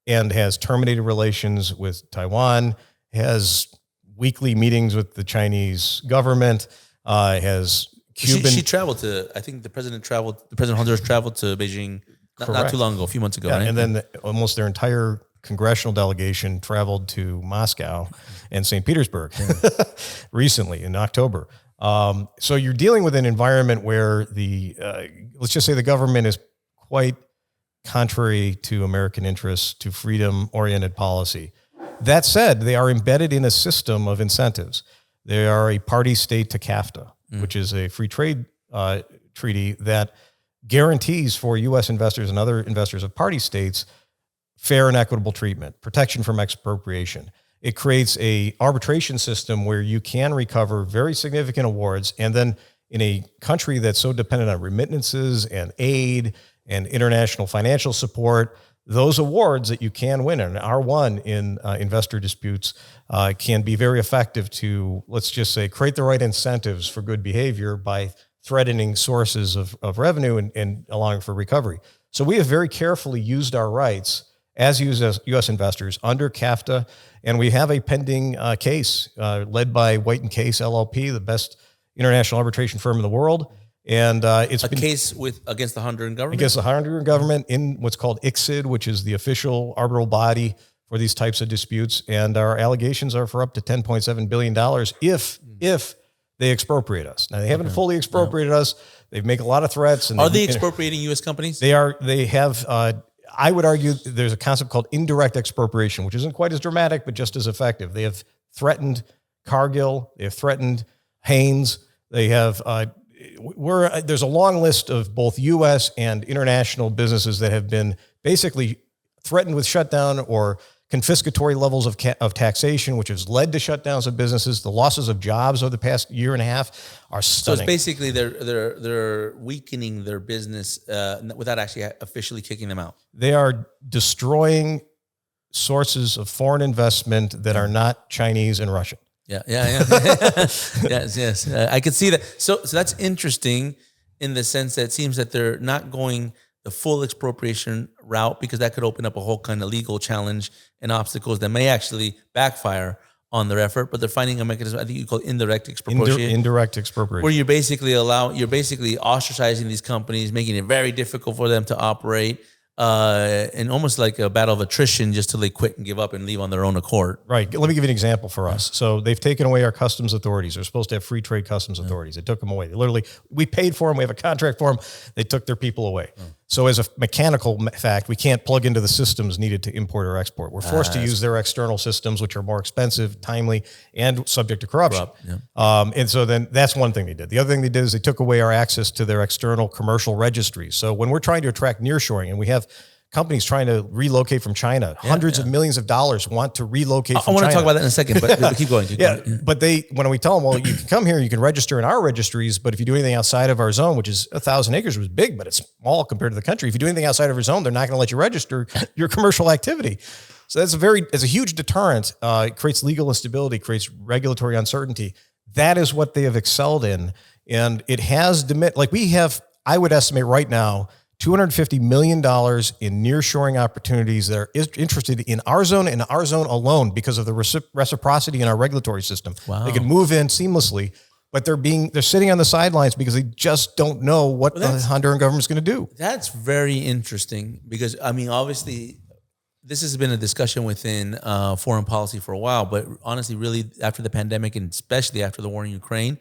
and has terminated relations with Taiwan, has weekly meetings with the Chinese government, has Cuban. She traveled to, I think the president of Honduras traveled to Beijing not too long ago, a few months ago. Yeah, right? and then almost their entire congressional delegation traveled to Moscow and St. Petersburg recently in October. So you're dealing with an environment where let's just say the government is quite contrary to American interests, to freedom-oriented policy. That said, they are embedded in a system of incentives. They are a party state to CAFTA, which is a free trade treaty that guarantees for U.S. investors and other investors of party states fair and equitable treatment, protection from expropriation. It creates a arbitration system where you can recover very significant awards, and then in a country that's so dependent on remittances and aid and international financial support, those awards that you can win and are won in investor disputes can be very effective to, let's just say, create the right incentives for good behavior by threatening sources of revenue and allowing for recovery. So we have very carefully used our rights as U.S. investors under CAFTA, and we have a pending case led by White & Case LLP, the best international arbitration firm in the world. And it's a case against the Honduran government? Against the Honduran government in what's called ICSID, which is the official arbitral body for these types of disputes. And our allegations are for up to $10.7 billion if they expropriate us. Now, they haven't fully expropriated us. They make a lot of threats. And are they expropriating U.S. companies? They are. They have, I would argue there's a concept called indirect expropriation, which isn't quite as dramatic, but just as effective. They have threatened Cargill. They have threatened Haynes. They have... there's a long list of both U.S. and international businesses that have been basically threatened with shutdown or confiscatory levels of taxation, which has led to shutdowns of businesses. The losses of jobs over the past year and a half are stunning. So it's basically they're weakening their business without actually officially kicking them out. They are destroying sources of foreign investment that are not Chinese and Russian. Yeah. yes. I could see that. So that's interesting in the sense that it seems that they're not going the full expropriation route, because that could open up a whole kind of legal challenge and obstacles that may actually backfire on their effort. But they're finding a mechanism, I think you call it indirect expropriation. Indirect expropriation. Where you're basically ostracizing these companies, making it very difficult for them to operate. And almost like a battle of attrition, just till they quit and give up and leave on their own accord. Right. Let me give you an example for us. So they've taken away our customs authorities. They're supposed to have free trade customs authorities. They took them away. We paid for them. We have a contract for them. They took their people away. So as a mechanical fact, we can't plug into the systems needed to import or export. We're forced to use their external systems, which are more expensive, timely, and subject to corruption. And so then that's one thing they did. The other thing they did is they took away our access to their external commercial registries. So when we're trying to attract nearshoring, and we have companies trying to relocate from China, hundreds of millions of dollars want to relocate from China. I want to talk about that in a second, but keep going. But when we tell them, well, you can come here, you can register in our registries, but if you do anything outside of our zone, which is 1,000 acres, was big, but it's small compared to the country. If you do anything outside of our zone, they're not going to let you register your commercial activity. So it's a huge deterrent. It creates legal instability, creates regulatory uncertainty. That is what they have excelled in. And it has, I would estimate right now, $250 million in nearshoring opportunities that are interested in our zone and our zone alone because of the reciprocity in our regulatory system. Wow. They can move in seamlessly, but they're sitting on the sidelines because they just don't know what the Honduran government is going to do. That's very interesting because, I mean, obviously, this has been a discussion within foreign policy for a while, but honestly, really after the pandemic and especially after the war in Ukraine,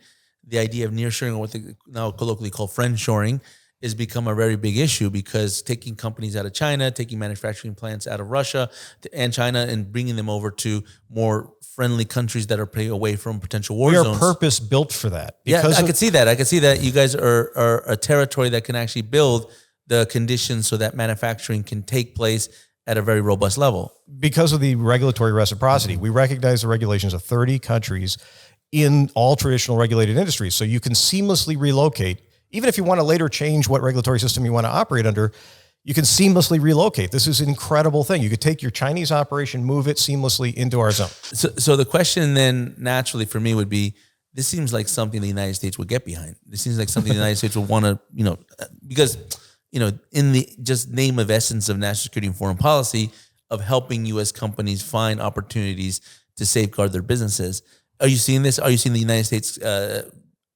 the idea of nearshoring, or what they now colloquially call friendshoring, has become a very big issue because taking companies out of China, taking manufacturing plants out of Russia and China and bringing them over to more friendly countries that are away from potential war zones. We are purpose built for that. I could see that. I could see that you guys are a territory that can actually build the conditions so that manufacturing can take place at a very robust level. Because of the regulatory reciprocity, we recognize the regulations of 30 countries in all traditional regulated industries. So you can seamlessly relocate. Even if you want to later change what regulatory system you want to operate under, you can seamlessly relocate. This is an incredible thing. You could take your Chinese operation, move it seamlessly into our zone. So the question then naturally for me would be, this seems like something the United States would get behind. This seems like something the United States would want to, because, in the just name of essence of national security and foreign policy of helping U.S. companies find opportunities to safeguard their businesses. Are you seeing this? Are you seeing the United States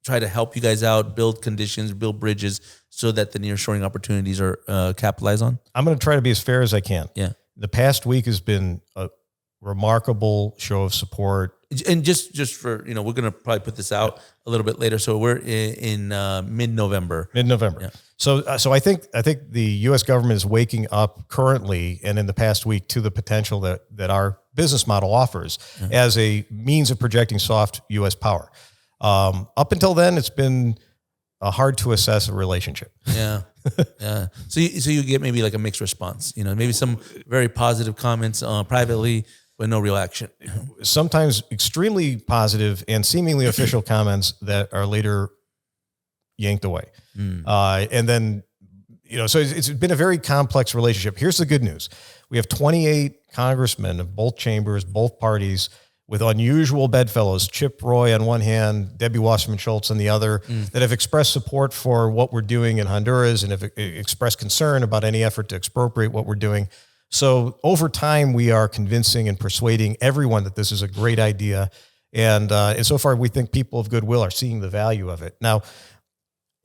try to help you guys out, build conditions, build bridges so that the nearshoring opportunities are capitalized on? I'm going to try to be as fair as I can. Yeah. The past week has been a remarkable show of support. And just for, we're going to probably put this out a little bit later. So we're in mid-November. Yeah. So I think the U.S. government is waking up currently and in the past week to the potential that our business model offers as a means of projecting soft U.S. power. Up until then, it's been hard to assess a relationship. Yeah. So you get maybe like a mixed response, maybe some very positive comments privately, but no real action. Sometimes extremely positive and seemingly official comments that are later yanked away. And then, so it's been a very complex relationship. Here's the good news. We have 28 congressmen of both chambers, both parties, with unusual bedfellows, Chip Roy on one hand, Debbie Wasserman Schultz on the other, that have expressed support for what we're doing in Honduras and have expressed concern about any effort to expropriate what we're doing. So over time, we are convincing and persuading everyone that this is a great idea. And so far, we think people of goodwill are seeing the value of it. Now,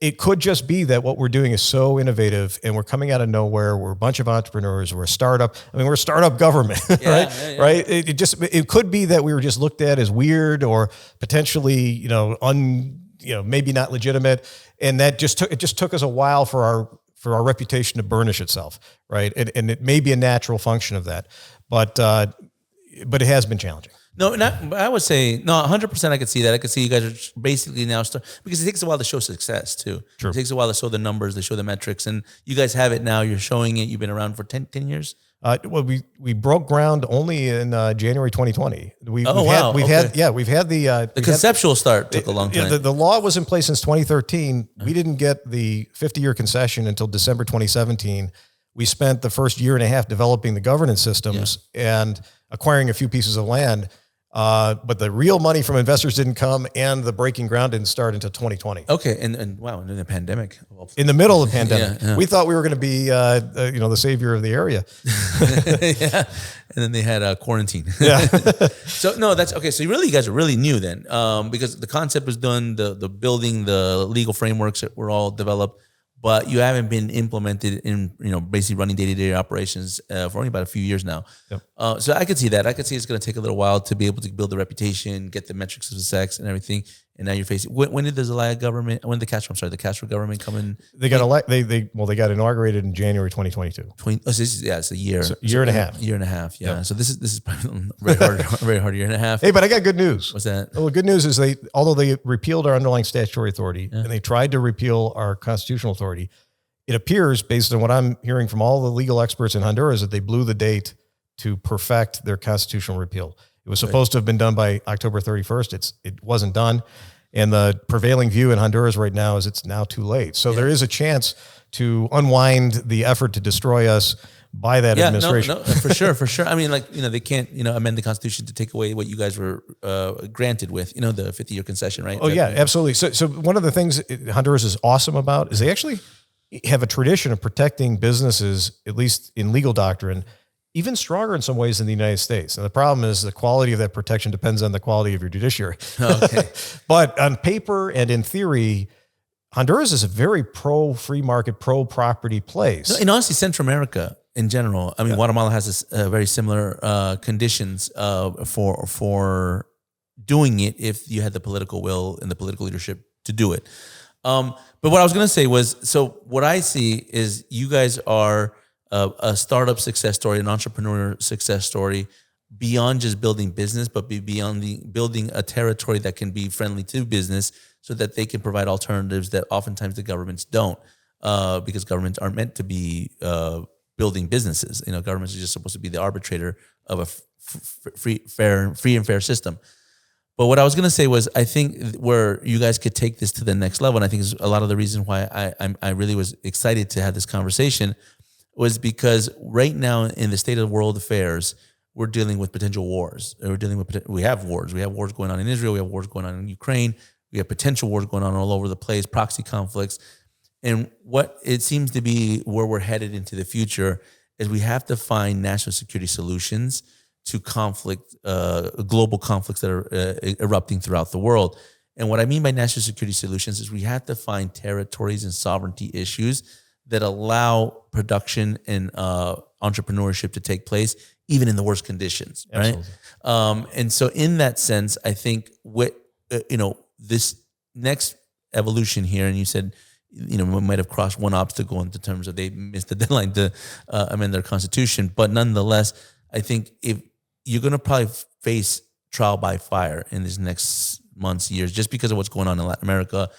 it could just be that what we're doing is so innovative and we're coming out of nowhere. We're a bunch of entrepreneurs. We're a startup. We're a startup government, right? Yeah. Right. It could be that we were just looked at as weird or potentially, maybe not legitimate. And that just took us a while for our reputation to burnish itself. Right. And it may be a natural function of that, but it has been challenging. No, I would say, 100% I could see that. I could see you guys are basically now because it takes a while to show success too. True. It takes a while to show the numbers, to show the metrics, and you guys have it now. You're showing it. You've been around for 10 years? We broke ground only in January 2020. We've had the conceptual start took a long time. The law was in place since 2013. We didn't get the 50-year concession until December 2017. We spent the first year and a half developing the governance systems and acquiring a few pieces of land. But the real money from investors didn't come, and the breaking ground didn't start until 2020. Okay, and wow, in the pandemic, in the middle of the pandemic, we thought we were going to be, the savior of the area. Yeah, and then they had quarantine. Yeah. So no, that's okay. So you guys are really new then, because the concept was done, the building, the legal frameworks that were all developed, but you haven't been implemented in, basically running day-to-day operations for only about a few years now. Yep. So I could see that. I could see it's going to take a little while to be able to build the reputation, get the metrics of success and everything, and now you're facing. When did the Zelaya government? When the Castro government come in? They got they got inaugurated in January 2022. It's a year, year and a half. Year and a half. Yeah. Yep. So this is probably very hard year and a half. Hey, but I got good news. What's that? Well, the good news is although they repealed our underlying statutory authority and they tried to repeal our constitutional authority, it appears, based on what I'm hearing from all the legal experts in Honduras, that they blew the date to perfect their constitutional repeal. It was supposed to have been done by October 31st. It wasn't done. And the prevailing view in Honduras right now is it's now too late. So there is a chance to unwind the effort to destroy us by that administration. No, for sure. I mean, they can't, amend the Constitution to take away what you guys were granted with, the 50-year concession, right? Oh, yeah, absolutely. So one of the things Honduras is awesome about is they actually have a tradition of protecting businesses, at least in legal doctrine, even stronger in some ways than the United States. And the problem is the quality of that protection depends on the quality of your judiciary. Okay. But on paper and in theory, Honduras is a very pro-free market, pro-property place. No, and honestly, Central America in general, I mean, Guatemala has very similar conditions for doing it if you had the political will and the political leadership to do it. But what I was going to say was, so what I see is you guys are a startup success story, an entrepreneur success story, beyond just building business, but beyond building a territory that can be friendly to business so that they can provide alternatives that oftentimes the governments don't, because governments aren't meant to be building businesses. Governments are just supposed to be the arbitrator of a free and fair system. But what I was going to say was, I think where you guys could take this to the next level, and I think is a lot of the reason why I really was excited to have this conversation, was because right now in the state of world affairs, we're dealing with potential wars. We have wars. We have wars going on in Israel. We have wars going on in Ukraine. We have potential wars going on all over the place, proxy conflicts. And what it seems to be where we're headed into the future is we have to find national security solutions to global conflicts that are erupting throughout the world. And what I mean by national security solutions is we have to find territories and sovereignty issues that allow production and entrepreneurship to take place, even in the worst conditions, right? And so in that sense, I think this next evolution here, and you said, we might have crossed one obstacle in terms of they missed the deadline to amend their constitution, but nonetheless, I think if you're going to probably face trial by fire in these next months, years, just because of what's going on in Latin America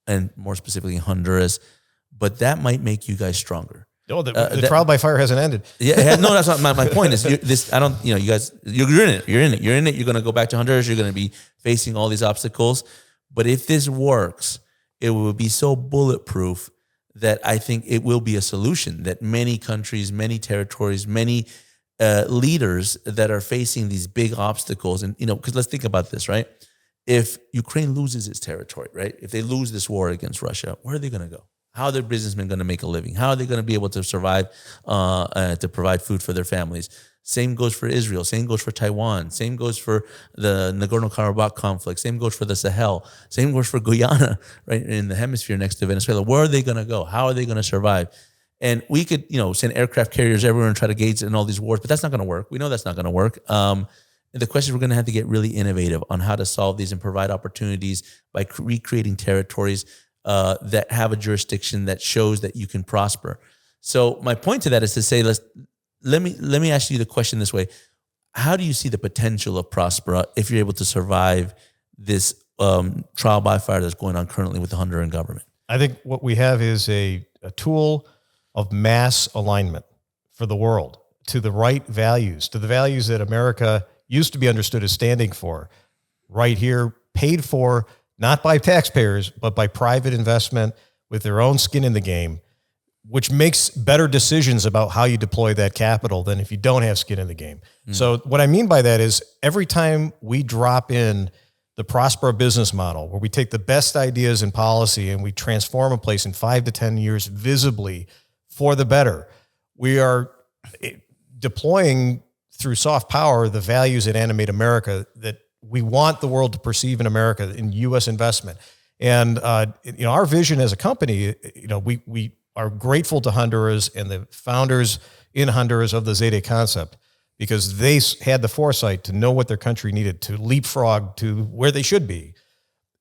and more specifically in Honduras, but that might make you guys stronger. Oh, the trial by fire hasn't ended. Yeah, no, that's not my point. Is you guys, you're in it. You're in it. You're going to go back to Honduras. You're going to be facing all these obstacles. But if this works, it will be so bulletproof that I think it will be a solution that many countries, many territories, many leaders that are facing these big obstacles, and because let's think about this, right? If Ukraine loses its territory, right? If they lose this war against Russia, where are they going to go? How are their businessmen going to make a living? How are they going to be able to survive, to provide food for their families? Same goes for Israel. Same goes for Taiwan. Same goes for the Nagorno-Karabakh conflict. Same goes for the Sahel. Same goes for Guyana, right, in the hemisphere next to Venezuela. Where are they going to go? How are they going to survive? And we could, send aircraft carriers everywhere and try to engage in all these wars, but that's not going to work. We know that's not going to work. And the question is, we're going to have to get really innovative on how to solve these and provide opportunities by recreating territories that have a jurisdiction that shows that you can prosper. So my point to that is to say, let me ask you the question this way: how do you see the potential of Prospera if you're able to survive this trial by fire that's going on currently with the Honduran government? I think what we have is a tool of mass alignment for the world to the right values, to the values that America used to be understood as standing for, right here, paid for not by taxpayers, but by private investment with their own skin in the game, which makes better decisions about how you deploy that capital than if you don't have skin in the game. So what I mean by that is every time we drop in the Prospera business model, where we take the best ideas in policy and we transform a place in 5 to 10 years visibly for the better, we are deploying through soft power the values that animate America that we want the world to perceive in America in U.S. investment. And our vision as a company, we are grateful to Honduras and the founders in Honduras of the ZEDE concept, because they had the foresight to know what their country needed to leapfrog to where they should be.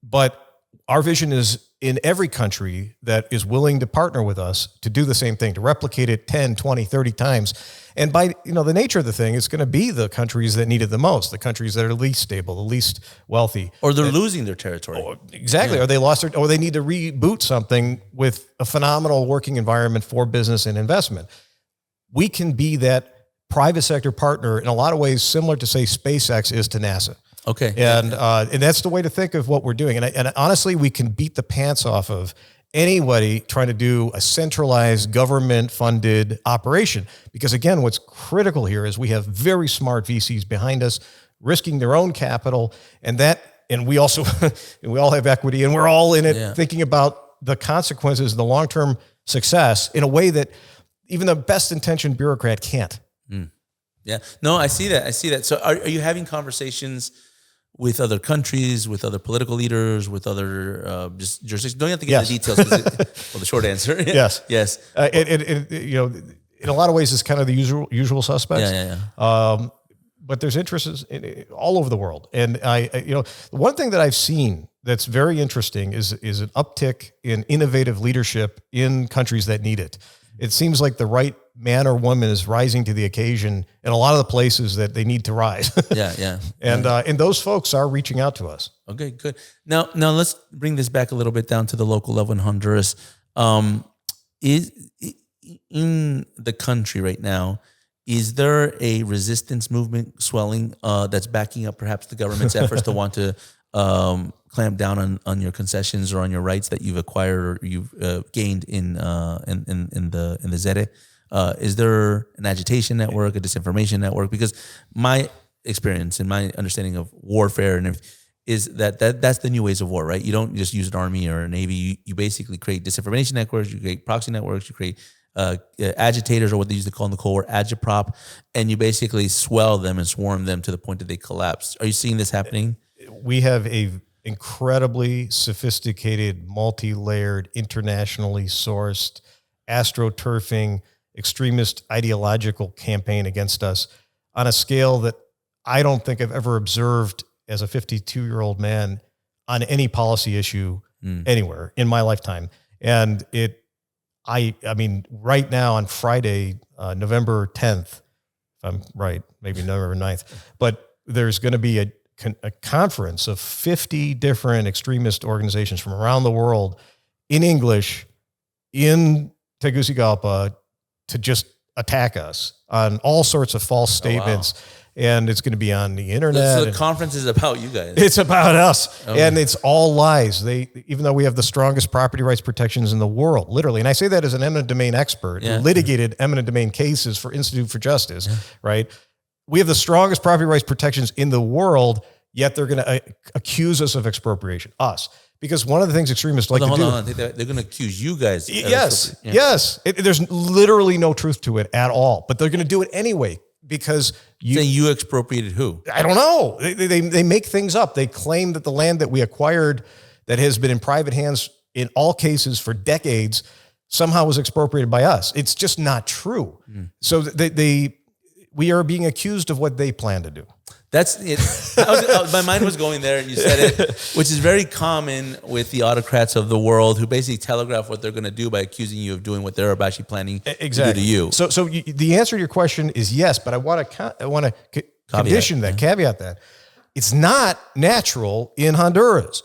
But our vision is in every country that is willing to partner with us to do the same thing, to replicate it 10, 20, 30 times. And by, the nature of the thing, it's going to be the countries that need it the most, the countries that are least stable, the least wealthy. Or they're losing their territory. Exactly. Or they lost or they need to reboot something with a phenomenal working environment for business and investment. We can be that private sector partner in a lot of ways, similar to, say, SpaceX is to NASA. Okay. And that's the way to think of what we're doing. And honestly, we can beat the pants off of anybody trying to do a centralized government-funded operation. Because again, what's critical here is we have very smart VCs behind us, risking their own capital, and we also we all have equity, and we're all in it, thinking about the consequences, the long-term success in a way that even the best-intentioned bureaucrat can't. Yeah. No, I see that. So are you having conversations with other countries, with other political leaders, with other just jurisdictions? Don't you have to get into the details? Well, the short answer. Yes. Yes. In a lot of ways, it's kind of the usual suspects. But there's interests all over the world. And one thing that I've seen that's very interesting is an uptick in innovative leadership in countries that need it. It seems like the right man or woman is rising to the occasion in a lot of the places that they need to rise. And those folks are reaching out to us. Okay, good. Now let's bring this back a little bit down to the local level in Honduras. Is in the country right now, is there a resistance movement swelling that's backing up perhaps the government's efforts to want to clamp down on your concessions or on your rights that you've acquired or you've gained in the ZEDE? Is there an agitation network, a disinformation network? Because my experience and my understanding of warfare and everything is that's the new ways of war, right? You don't just use an army or a navy. You basically create disinformation networks, you create proxy networks, you create agitators, or what they used to call in the Cold War, agitprop, and you basically swell them and swarm them to the point that they collapse. Are you seeing this happening? We have a incredibly sophisticated, multi-layered, internationally sourced, astroturfing, extremist ideological campaign against us on a scale that I don't think I've ever observed as a 52-year-old man on any policy issue anywhere in my lifetime. And I mean, right now on Friday, November 10th, if I'm right, maybe November 9th, but there's going to be a conference of 50 different extremist organizations from around the world in English in Tegucigalpa to just attack us on all sorts of false statements. And it's going to be on the internet. So the conference is about you guys. It's about us. And it's all lies. Even though we have the strongest property rights protections in the world, literally. And I say that as an eminent domain expert who litigated eminent domain cases for Institute for Justice, right? We have the strongest property rights protections in the world, yet they're going to accuse us of expropriation. Us. Because one of the things extremists like to do... Hold on. They're going to accuse you guys. Yes. There's literally no truth to it at all. But they're going to do it anyway. Because you expropriated who? I don't know. They make things up. They claim that the land that we acquired that has been in private hands in all cases for decades somehow was expropriated by us. It's just not true. So we are being accused of what they plan to do. That's it. My mind was going there, and you said it, which is very common with the autocrats of the world who basically telegraph what they're going to do by accusing you of doing what they're actually planning to do to you. So the answer to your question is yes, but I want to caveat that. It's not natural in Honduras.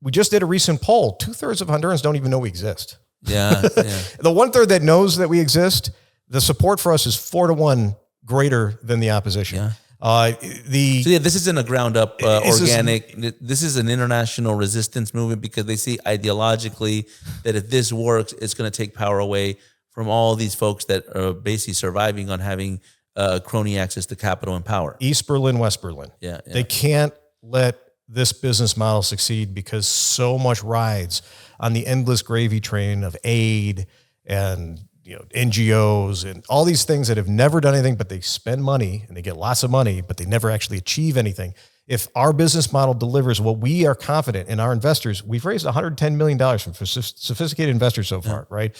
We just did a recent poll. 2/3 of Hondurans don't even know we exist. Yeah. The 1/3 that knows that we exist, the support for us is 4-to-1 greater than the opposition. Yeah. This isn't a ground up organic. This is an international resistance movement because they see ideologically that if this works, it's going to take power away from all these folks that are basically surviving on having crony access to capital and power. East Berlin, West Berlin. Yeah. They can't let this business model succeed because so much rides on the endless gravy train of aid and NGOs and all these things that have never done anything, but they spend money and they get lots of money, but they never actually achieve anything. If our business model delivers what we are confident in our investors, we've raised $110 million from sophisticated investors so far, right?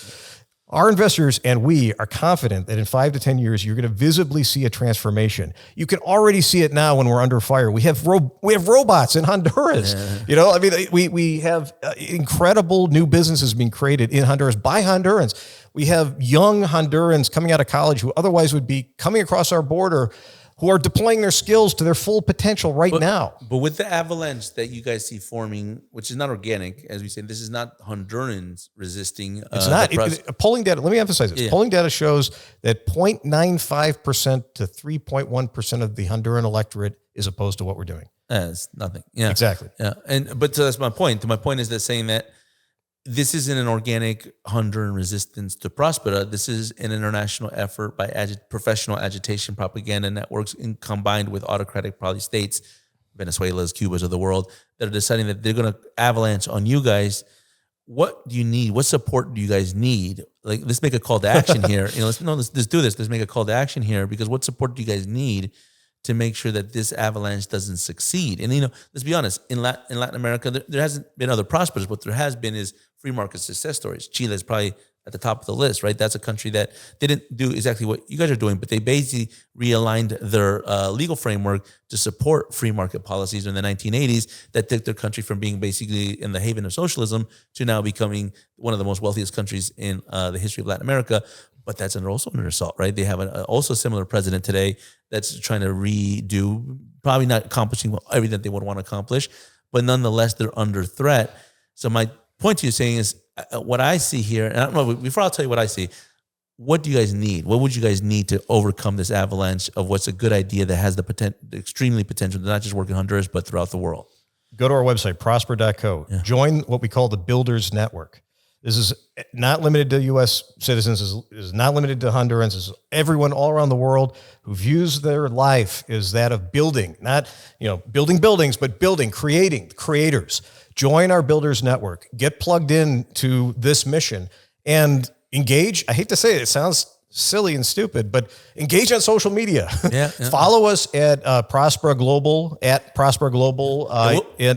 Our investors and we are confident that in 5 to 10 years, you're going to visibly see a transformation. You can already see it now when we're under fire. We have robots in Honduras. We have incredible new businesses being created in Honduras by Hondurans. We have young Hondurans coming out of college who otherwise would be coming across our border, who are deploying their skills to their full potential now. But with the avalanche that you guys see forming, which is not organic, as we say, this is not Hondurans resisting. It's not. Polling data, let me emphasize this. Yeah. Polling data shows that 0.95% to 3.1% of the Honduran electorate is opposed to what we're doing. It's nothing. Yeah, exactly. Yeah, but so that's my point. My point is that saying that this isn't an organic Honduran resistance to Prospera. This is an international effort by professional agitation propaganda networks combined with autocratic probably states, Venezuela's, Cuba's of the world, that are deciding that they're going to avalanche on you guys. What do you need? What support do you guys need? Like, let's make a call to action here. Let's do this. Let's make a call to action here, because what support do you guys need to make sure that this avalanche doesn't succeed? And, let's be honest, in Latin America, there hasn't been other prosperous. What there has been is free market success stories. Chile is probably at the top of the list, right? That's a country that didn't do exactly what you guys are doing, but they basically realigned their legal framework to support free market policies in the 1980s that took their country from being basically in the haven of socialism to now becoming one of the most wealthiest countries in the history of Latin America. But that's also under assault, right? They have also a similar president today that's trying to redo, probably not accomplishing everything that they would want to accomplish, but nonetheless, they're under threat. So my point to you saying is what I see here, and I don't know, before I'll tell you what I see, what do you guys need? What would you guys need to overcome this avalanche of what's a good idea that has the extremely potential to not just work in Honduras, but throughout the world? Go to our website, prosper.co. Yeah. Join what we call the Builders Network. This is not limited to U.S. citizens. This is not limited to Hondurans. This is everyone all around the world who views their life as that of building, not building buildings, but creating, creators. Join our Builders Network. Get plugged in to this mission and engage. I hate to say it. It sounds silly and stupid, but engage on social media. Yeah. Follow us at Prospera Global,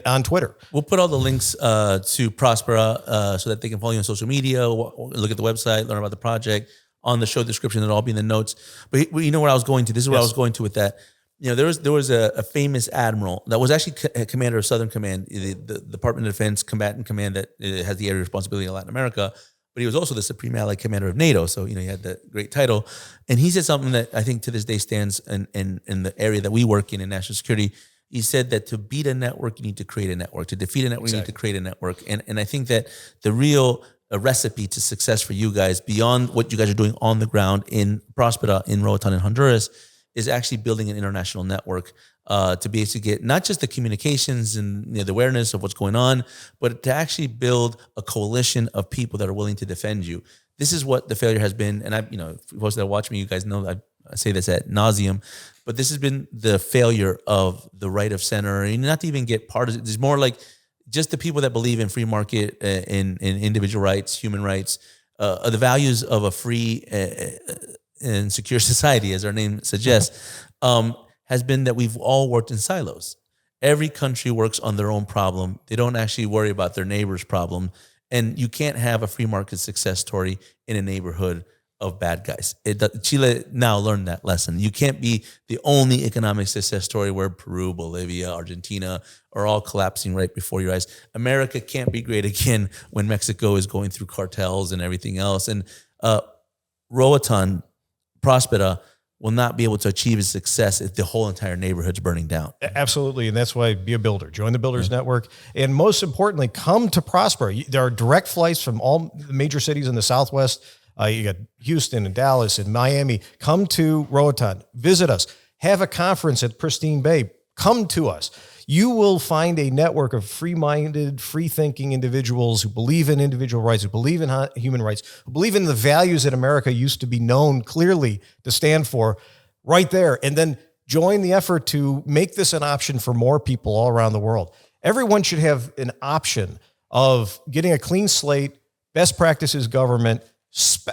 on Twitter. We'll put all the links to Prospera so that they can follow you on social media, look at the website, learn about the project. On the show description, it'll all be in the notes. But you know where I was going to? This is where I was going to with that. There was a famous admiral that was actually commander of Southern Command, the Department of Defense Combatant Command that has the area responsibility in Latin America. But he was also the Supreme Allied Commander of NATO. So, he had that great title. And he said something that I think to this day stands in the area that we work in national security. He said that to beat a network, you need to create a network. To defeat a network, exactly. You need to create a network. And I think that the real recipe to success for you guys, beyond what you guys are doing on the ground in Prospera, in Roatán and Honduras, is actually building an international network to basically get not just the communications and the awareness of what's going on, but to actually build a coalition of people that are willing to defend you. This is what the failure has been. And for those that watch me, you guys know I say this ad nauseum, but this has been the failure of the right of center, and not to even get partisan. It's more like just the people that believe in free market, in individual rights, human rights, the values of a free and secure society, as our name suggests, has been that we've all worked in silos. Every country works on their own problem. They don't actually worry about their neighbor's problem. And you can't have a free market success story in a neighborhood of bad guys. Chile now learned that lesson. You can't be the only economic success story where Peru, Bolivia, Argentina are all collapsing right before your eyes. America can't be great again when Mexico is going through cartels and everything else. And Roatan, Prospera, will not be able to achieve its success if the whole entire neighborhood's burning down. Absolutely, and that's why be a builder. Join the Builders Network, and most importantly, come to Prospera. There are direct flights from all the major cities in the Southwest. You got Houston and Dallas and Miami. Come to Roatan. Visit us. Have a conference at Pristine Bay. Come to us. You will find a network of free-minded, free-thinking individuals who believe in individual rights, who believe in human rights, who believe in the values that America used to be known clearly to stand for right there. And then join the effort to make this an option for more people all around the world. Everyone should have an option of getting a clean slate, best practices government,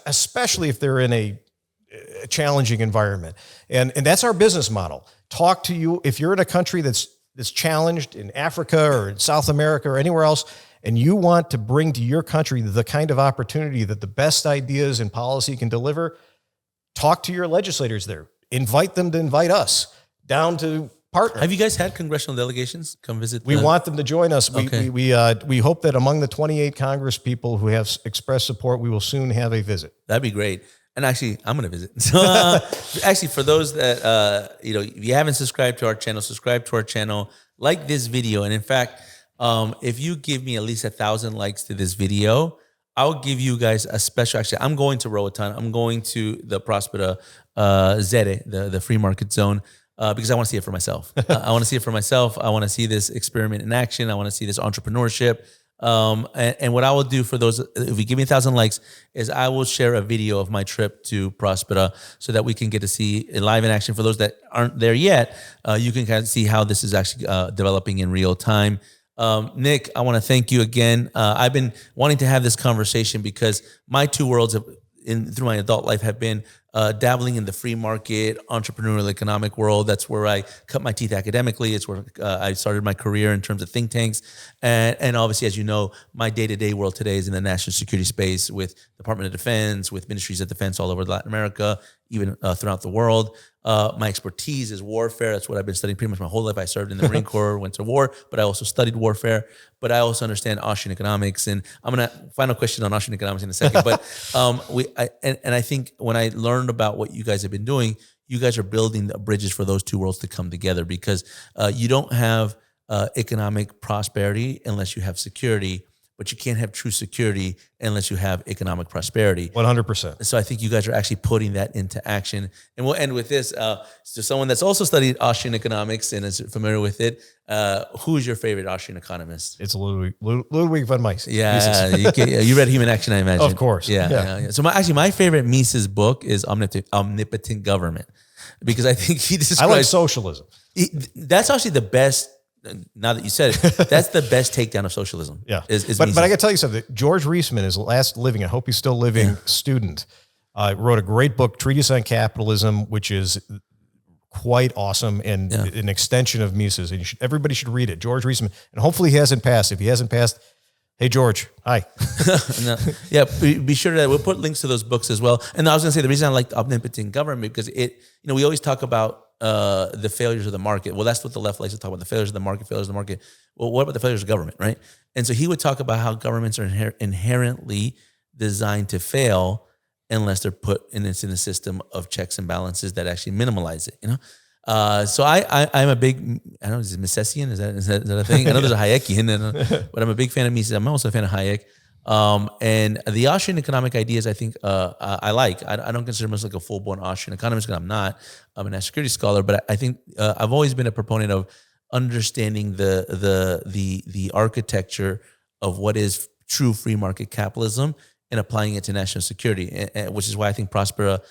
especially if they're in a challenging environment. And that's our business model. Talk to you. If you're in a country that's challenged in Africa or in South America or anywhere else, and you want to bring to your country the kind of opportunity that the best ideas and policy can deliver, talk to your legislators there. Invite them to invite us down to partner. Have you guys had congressional delegations come visit? We want them to join us. Okay. We hope that among the 28 Congress people who have expressed support, we will soon have a visit. That'd be great. And actually, I'm going to visit. So, actually, for those that, if you haven't subscribed to our channel, subscribe to our channel, like this video. And in fact, if you give me at least 1,000 likes to this video, I'll give you guys a special, actually, I'm going to Roatan. I'm going to the Próspera ZEDE, the free market zone, because I want to see it for myself. I want to see it for myself. I want to see this experiment in action. I want to see this entrepreneurship. And what I will do for those, if you give me 1,000 likes, is I will share a video of my trip to Próspera so that we can get to see it live in action. For those that aren't there yet, you can kind of see how this is actually developing in real time. Nick, I want to thank you again. I've been wanting to have this conversation because my two worlds through my adult life have been dabbling in the free market, entrepreneurial economic world. That's where I cut my teeth academically. It's where I started my career in terms of think tanks. And obviously, as you know, my day-to-day world today is in the national security space with Department of Defense, with ministries of defense all over Latin America, even throughout the world. My expertise is warfare. That's what I've been studying pretty much my whole life. I served in the Marine Corps, went to war, but I also studied warfare. But I also understand Austrian economics. And I'm going to, final question on Austrian economics in a second. But I think when I learned about what you guys have been doing, you guys are building the bridges for those two worlds to come together, because you don't have economic prosperity unless you have security. But you can't have true security unless you have economic prosperity. 100%. So I think you guys are actually putting that into action. And we'll end with this. So someone that's also studied Austrian economics and is familiar with it, who is your favorite Austrian economist? It's Ludwig von Mises. Yeah, you read Human Action, I imagine. Of course. Yeah. So my favorite Mises book is Omnipotent Government, because I think he describes... I like socialism. That's actually the best. Now that you said it, that's the best takedown of socialism. Yeah. But I got to tell you something. George Reisman, his last living, I hope he's still living, student, wrote a great book, Treatise on Capitalism, which is quite awesome and an extension of Mises. And everybody should read it. George Reisman. And hopefully he hasn't passed. If he hasn't passed, hey, George, hi. No. Yeah, be sure that we'll put links to those books as well. And I was going to say, the reason I like Omnipotent Government, because we always talk about the failures of the market. Well, that's what the left likes to talk about, the failures of the market, Well, what about the failures of government, right? And so he would talk about how governments are inherently designed to fail unless they're put in a system of checks and balances that actually minimalize it, So I'm a big, I don't know, is it Misesian? Is that a thing? I know there's a Hayekian, but I'm a big fan of Mises. I'm also a fan of Hayek. And the Austrian economic ideas, I think, I like. I don't consider myself like a full-blown Austrian economist, because I'm not. I'm a national security scholar, but I think I've always been a proponent of understanding the architecture of what is true free market capitalism and applying it to national security, which is why I think Prospera.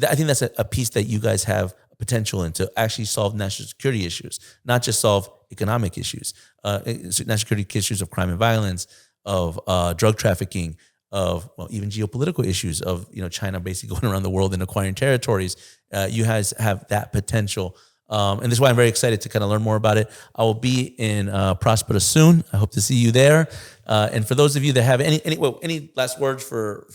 I think that's a piece that you guys have potential in, to actually solve national security issues, not just solve economic issues, national security issues of crime and violence, of drug trafficking, of even geopolitical issues of China basically going around the world and acquiring territories. You guys have that potential, and this is why I'm very excited to kind of learn more about it. I will be in Próspera soon. I hope to see you there. And for those of you that have any last words for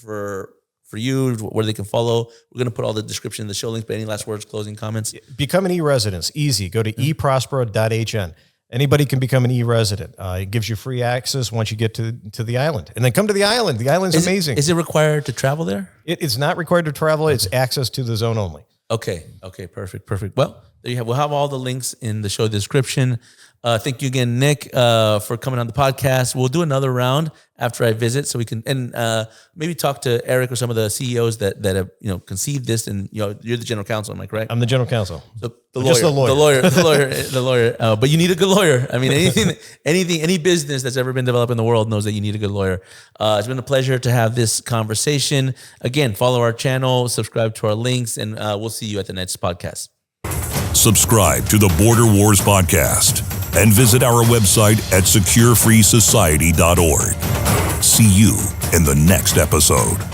you, where they can follow, we're going to put all the description in the show links. But any last words, closing comments? Become an e-resident. Easy. Go to eprospera.hn. Anybody can become an e-resident. It gives you free access once you get to the island. And then come to the island. The island's amazing. Is it required to travel there? It is not required to travel. It's access to the zone only. Okay, perfect. Well, there you have. We'll have all the links in the show description. Thank you again, Nick, for coming on the podcast. We'll do another round after I visit, so we can maybe talk to Eric or some of the CEOs that have conceived this. And you're the general counsel, am I correct? I'm the general counsel. So the lawyer. But you need a good lawyer. I mean, any business that's ever been developed in the world knows that you need a good lawyer. It's been a pleasure to have this conversation. Again, follow our channel, subscribe to our links, and we'll see you at the next podcast. Subscribe to the Border Wars podcast and visit our website at securefreesociety.org. See you in the next episode.